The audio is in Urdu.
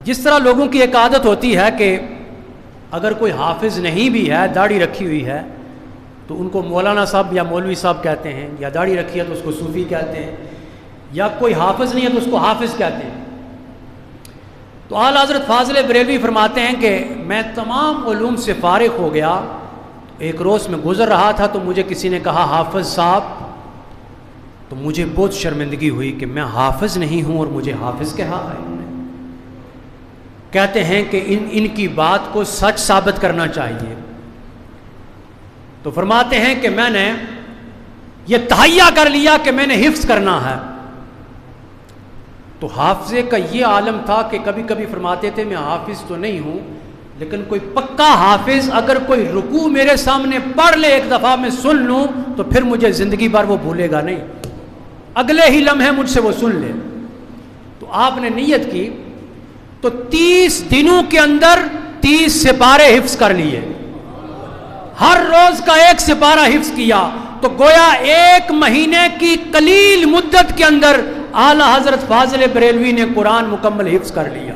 جس طرح لوگوں کی ایک عادت ہوتی ہے کہ اگر کوئی حافظ نہیں بھی ہے، داڑھی رکھی ہوئی ہے، تو ان کو مولانا صاحب یا مولوی صاحب کہتے ہیں، یا داڑھی رکھی ہے تو اس کو صوفی کہتے ہیں، یا کوئی حافظ نہیں ہے تو اس کو حافظ کہتے ہیں۔ تو اعلیٰ حضرت فاضل بریلوی فرماتے ہیں کہ میں تمام علوم سے فارغ ہو گیا، ایک روز میں گزر رہا تھا تو مجھے کسی نے کہا حافظ صاحب، تو مجھے بہت شرمندگی ہوئی کہ میں حافظ نہیں ہوں اور مجھے حافظ کہا ہے۔ کہتے ہیں کہ ان کی بات کو سچ ثابت کرنا چاہیے، تو فرماتے ہیں کہ میں نے یہ تہیہ کر لیا کہ میں نے حفظ کرنا ہے۔ تو حافظے کا یہ عالم تھا کہ کبھی کبھی فرماتے تھے میں حافظ تو نہیں ہوں، لیکن کوئی پکا حافظ اگر کوئی رکوع میرے سامنے پڑھ لے ایک دفعہ میں سن لوں تو پھر مجھے زندگی بھر وہ بھولے گا نہیں، اگلے ہی لمحے مجھ سے وہ سن لے۔ تو آپ نے نیت کی تو 30 دنوں کے اندر 30 سپارے حفظ کر لیے، ہر روز کا ایک سپارہ حفظ کیا، تو گویا ایک مہینے کی قلیل مدت کے اندر اعلیٰ حضرت فاضل بریلوی نے قرآن مکمل حفظ کر لیا۔